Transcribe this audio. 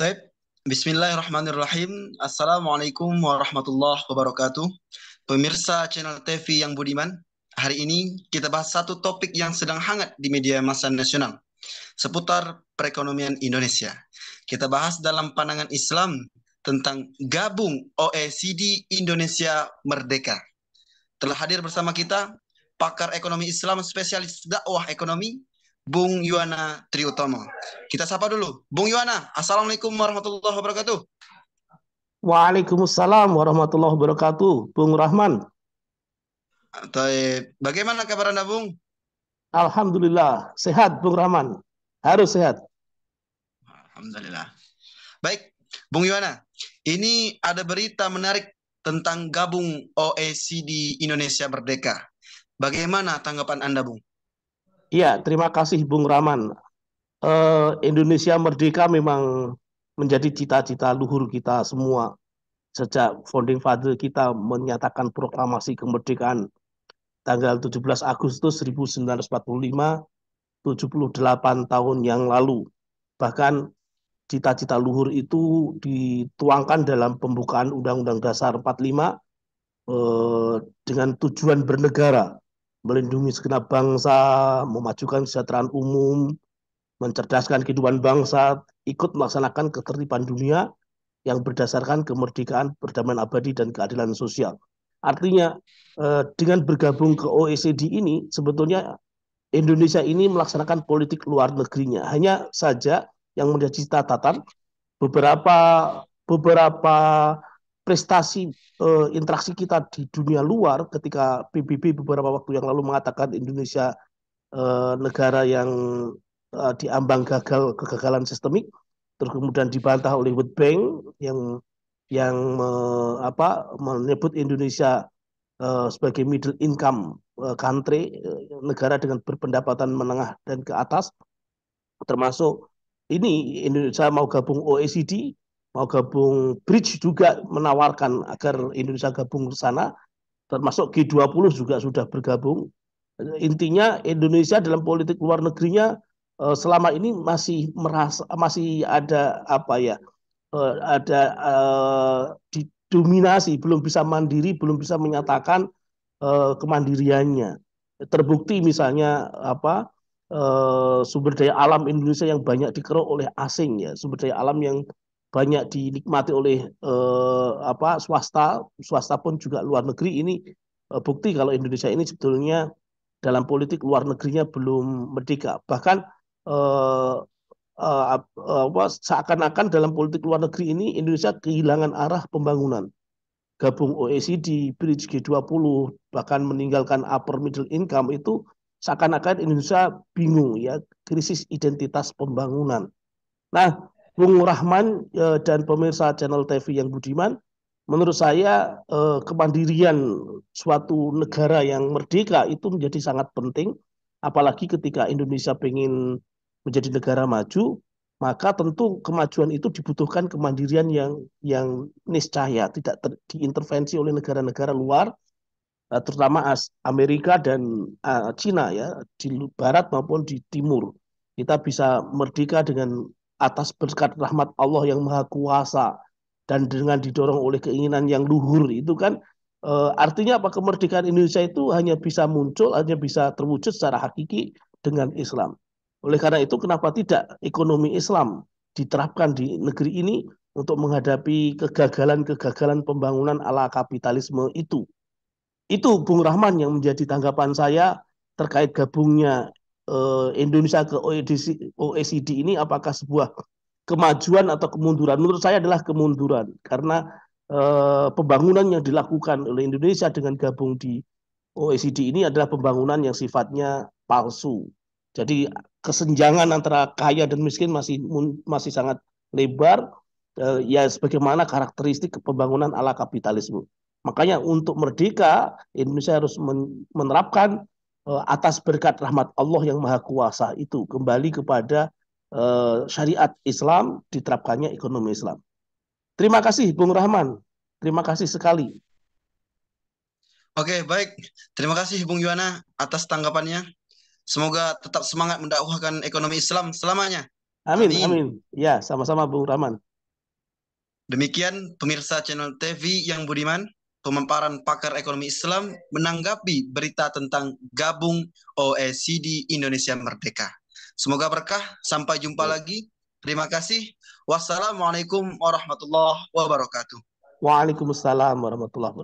Baik, Bismillahirrahmanirrahim. Assalamualaikum warahmatullahi wabarakatuh. Pemirsa channel TV yang budiman, hari ini kita bahas satu topik yang sedang hangat di media massa nasional, seputar perekonomian Indonesia. Kita bahas dalam pandangan Islam tentang gabung OECD Indonesia Merdeka. Telah hadir bersama kita pakar ekonomi Islam spesialis dakwah ekonomi, Bung Yuwana Triutomo. Kita sapa dulu. Bung Yuwana, Assalamualaikum warahmatullahi wabarakatuh. Waalaikumsalam warahmatullahi wabarakatuh. Bung Rahman, Bagaimana kabar Anda, Bung? Alhamdulillah sehat Bung Rahman. Harus sehat. Alhamdulillah. Baik, Bung Yuwana, ini ada berita menarik tentang gabung OECD Indonesia Merdeka. Bagaimana tanggapan Anda, Bung? Iya, terima kasih Bung Rahman. Indonesia merdeka memang menjadi cita-cita luhur kita semua. Sejak founding father kita menyatakan proklamasi kemerdekaan tanggal 17 Agustus 1945, 78 tahun yang lalu. Bahkan cita-cita luhur itu dituangkan dalam pembukaan Undang-Undang Dasar 45 dengan tujuan bernegara, melindungi segenap bangsa, memajukan kesejahteraan umum, mencerdaskan kehidupan bangsa, ikut melaksanakan ketertiban dunia yang berdasarkan kemerdekaan, perdamaian abadi, dan keadilan sosial. Artinya, dengan bergabung ke OECD ini, sebetulnya Indonesia ini melaksanakan politik luar negerinya. Hanya saja yang menjadi catatan, beberapa beberapa prestasi interaksi kita di dunia luar ketika PBB beberapa waktu yang lalu mengatakan Indonesia negara yang diambang kegagalan sistemik, terus kemudian dibantah oleh World Bank yang menyebut Indonesia sebagai middle income country, negara dengan berpendapatan menengah dan ke atas, termasuk ini Indonesia mau gabung OECD, mau gabung Bridge juga menawarkan agar Indonesia gabung ke sana, termasuk G20 juga sudah bergabung. Intinya Indonesia dalam politik luar negerinya selama ini masih ada apa ya, ada didominasi, belum bisa mandiri, belum bisa menyatakan kemandiriannya. Terbukti misalnya sumber daya alam Indonesia yang banyak dikeruk oleh asing, ya, sumber daya alam yang banyak dinikmati oleh swasta, swasta pun juga luar negeri. Ini bukti kalau Indonesia ini sebetulnya dalam politik luar negerinya belum merdeka. Bahkan eh, seakan-akan dalam politik luar negeri ini Indonesia kehilangan arah pembangunan. Gabung OECD, Bridge G20, bahkan meninggalkan upper middle income, itu seakan-akan Indonesia bingung, ya, krisis identitas pembangunan. Nah, Bung Rahman dan pemirsa channel TV yang budiman, menurut saya kemandirian suatu negara yang merdeka itu menjadi sangat penting, apalagi ketika Indonesia ingin menjadi negara maju, maka tentu kemajuan itu dibutuhkan kemandirian yang niscaya, tidak diintervensi oleh negara-negara luar, terutama Amerika dan Cina, ya, di barat maupun di timur. Kita bisa merdeka dengan atas berkat rahmat Allah yang maha kuasa dan dengan didorong oleh keinginan yang luhur itu kan, artinya apa, kemerdekaan Indonesia itu hanya bisa muncul, hanya bisa terwujud secara hakiki dengan Islam. Oleh karena itu kenapa tidak ekonomi Islam diterapkan di negeri ini untuk menghadapi kegagalan-kegagalan pembangunan ala kapitalisme itu. Itu Bung Rahman yang menjadi tanggapan saya terkait gabungnya Indonesia ke OECD ini, apakah sebuah kemajuan atau kemunduran? Menurut saya adalah kemunduran karena pembangunan yang dilakukan oleh Indonesia dengan gabung di OECD ini adalah pembangunan yang sifatnya palsu. Jadi kesenjangan antara kaya dan miskin masih sangat lebar, ya, sebagaimana karakteristik pembangunan ala kapitalisme. Makanya untuk merdeka, Indonesia harus menerapkan atas berkat rahmat Allah yang maha kuasa itu kembali kepada syariat Islam, diterapkannya ekonomi Islam. Terima kasih Bung Rahman. Terima kasih sekali. Oke, baik. Terima kasih Bung Yuwana atas tanggapannya. Semoga tetap semangat mendakwahkan ekonomi Islam selamanya. Amin, Amin. amin. Ya, sama-sama Bung Rahman. Demikian pemirsa channel TV yang budiman, pemaparan pakar ekonomi Islam menanggapi berita tentang gabung OECD Indonesia Merdeka. Semoga berkah, sampai jumpa lagi. Terima kasih. Wassalamualaikum warahmatullahi wabarakatuh. Waalaikumsalam warahmatullahi wabarakatuh.